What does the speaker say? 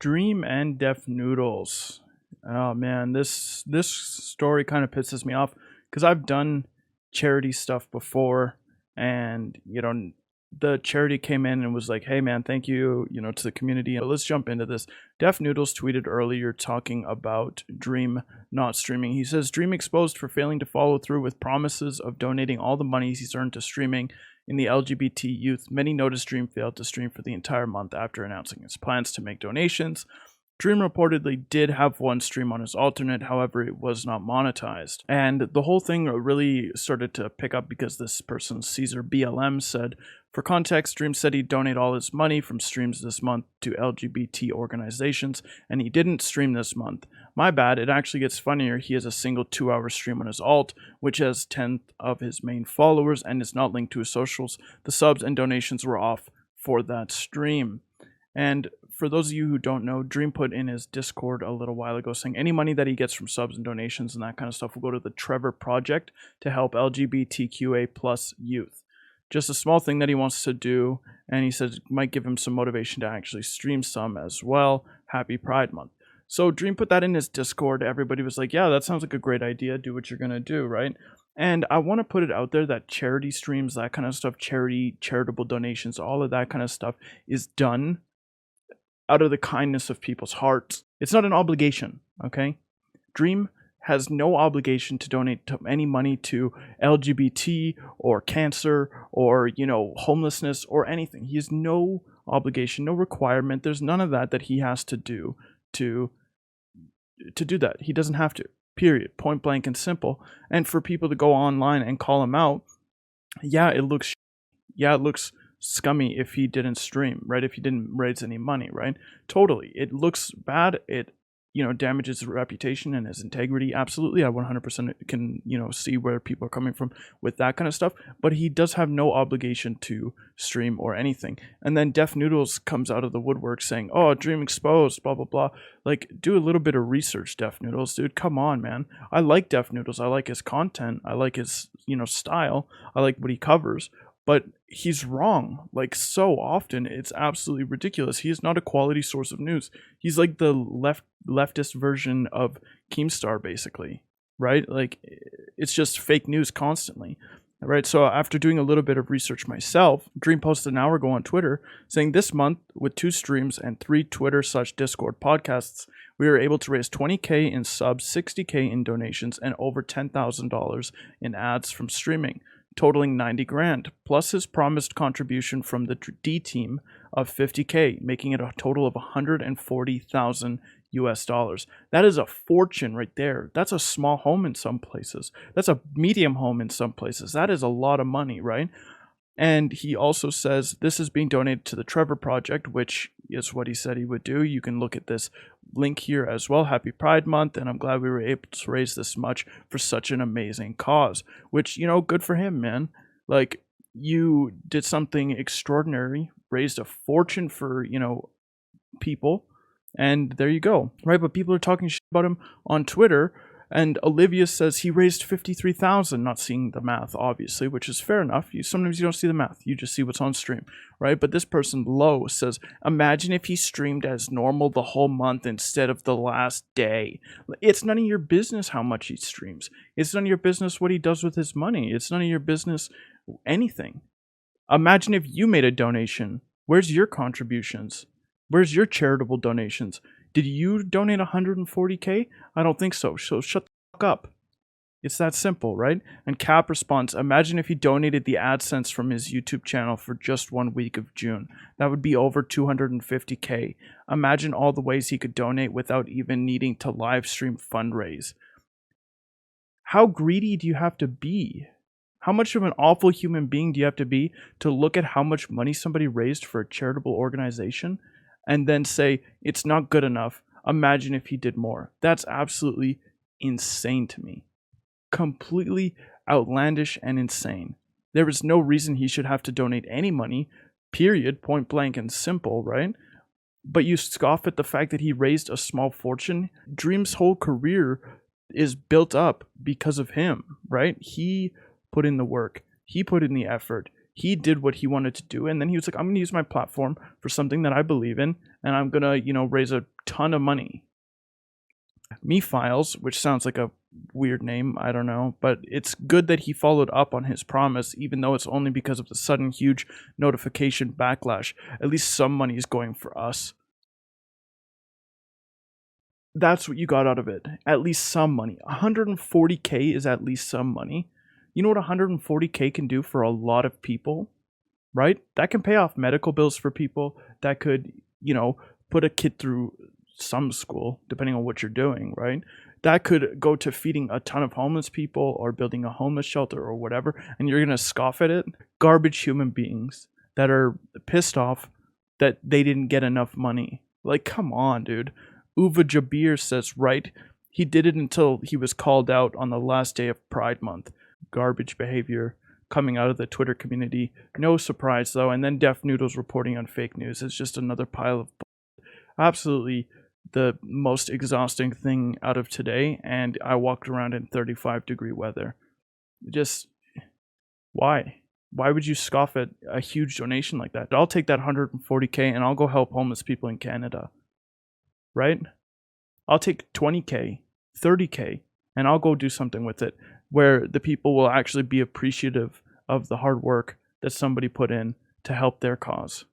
Dream and Deaf Noodles. Oh man, this story kind of pisses me off because I've done charity stuff before, and the charity came in and was like, "Hey man, thank you, to the community." But let's jump into this. Deaf Noodles tweeted earlier talking about Dream not streaming. He says Dream exposed for failing to follow through with promises of donating all the monies he's earned to streaming in the LGBT youth. Many noticed Dream failed to stream for the entire month after announcing his plans to make donations. Dream reportedly did have one stream on his alternate, however, it was not monetized. And the whole thing really started to pick up because this person, Caesar BLM, said, for context, Dream said he'd donate all his money from streams this month to LGBT organizations, and he didn't stream this month. My bad, it actually gets funnier. He has a single 2-hour stream on his alt, which has 10th of his main followers and is not linked to his socials. The subs and donations were off for that stream. And for those of you who don't know, Dream put in his Discord a little while ago saying any money that he gets from subs and donations and that kind of stuff will go to the Trevor Project to help LGBTQA plus youth. Just a small thing that he wants to do, and he says it might give him some motivation to actually stream some as well. Happy Pride Month. So Dream put that in his Discord. Everybody was like, yeah, that sounds like a great idea. Do what you're going to do, right? And I want to put it out there that charity streams, that kind of stuff, charitable donations, all of that kind of stuff is done out of the kindness of people's hearts. It's not an obligation, okay? Dream has no obligation to donate any money to LGBT or cancer or, homelessness or anything. He has no obligation, no requirement. There's none of that he has to do to do that. He doesn't have to, period. Point blank and simple. And for people to go online and call him out, yeah, it looks scummy if he didn't stream, right? If he didn't raise any money, right? Totally. It looks bad. It, damages his reputation and his integrity. Absolutely. I 100% can, see where people are coming from with that kind of stuff, but he does have no obligation to stream or anything. And then Deaf Noodles comes out of the woodwork saying, oh, Dream exposed, blah, blah, blah. Like, do a little bit of research, Deaf Noodles, dude. Come on, man. I like Deaf Noodles. I like his content. I like his, style. I like what he covers. But he's wrong, like so often. It's absolutely ridiculous. He is not a quality source of news. He's like the leftist version of Keemstar, basically, right? Like, it's just fake news constantly, right? So after doing a little bit of research myself, Dream posted an hour ago on Twitter saying this month, with 2 streams and 3 Twitter/Discord podcasts, we were able to raise $20K in subs, $60K in donations, and over $10,000 in ads from streaming, totaling $90,000, plus his promised contribution from the D team of $50K, making it a total of $140,000 US. That is a fortune right there. That's a small home in some places. That's a medium home in some places. That is a lot of money, right? And he also says this is being donated to the Trevor Project, which is what he said he would do. You can look at this link here as well. Happy Pride Month, and I'm glad we were able to raise this much for such an amazing cause, which, good for him, man. Like, you did something extraordinary, raised a fortune for, people, and there you go, right? But people are talking shit about him on Twitter. And Olivia says he raised $53,000, not seeing the math, obviously, which is fair enough. Sometimes you don't see the math. You just see what's on stream, right? But this person, Low, says, imagine if he streamed as normal the whole month instead of the last day. It's none of your business how much he streams. It's none of your business what he does with his money. It's none of your business anything. Imagine if you made a donation. Where's your contributions? Where's your charitable donations? Did you donate $140K? I don't think so. So shut the fuck up. It's that simple, right? And Cap responds, imagine if he donated the AdSense from his YouTube channel for just 1 week of June. That would be over $250K. Imagine all the ways he could donate without even needing to live stream fundraise. How greedy do you have to be? How much of an awful human being do you have to be to look at how much money somebody raised for a charitable organization and then say, it's not good enough, imagine if he did more? That's absolutely insane to me. Completely outlandish and insane. There is no reason he should have to donate any money, period, point blank and simple, right? But you scoff at the fact that he raised a small fortune. Dream's whole career is built up because of him, right? He put in the work. He put in the effort. He did what he wanted to do, and then he was like, I'm going to use my platform for something that I believe in, and I'm going to, raise a ton of money. Me Files, which sounds like a weird name, I don't know, but it's good that he followed up on his promise, even though it's only because of the sudden huge notification backlash. At least some money is going for us. That's what you got out of it. At least some money. 140K is at least some money. You know what 140K can do for a lot of people, right? That can pay off medical bills for people. That could, put a kid through some school, depending on what you're doing, right? That could go to feeding a ton of homeless people or building a homeless shelter or whatever, and you're going to scoff at it? Garbage human beings that are pissed off that they didn't get enough money. Like, come on, dude. Uva Jabir says, right, he did it until he was called out on the last day of Pride Month. Garbage behavior coming out of the Twitter community. No surprise, though. And then Def Noodles reporting on fake news. It's just another pile of absolutely the most exhausting thing out of today. And I walked around in 35-degree weather. Just, why? Why would you scoff at a huge donation like that? I'll take that 140K and I'll go help homeless people in Canada. Right? I'll take 20K, 30K, and I'll go do something with it where the people will actually be appreciative of the hard work that somebody put in to help their cause.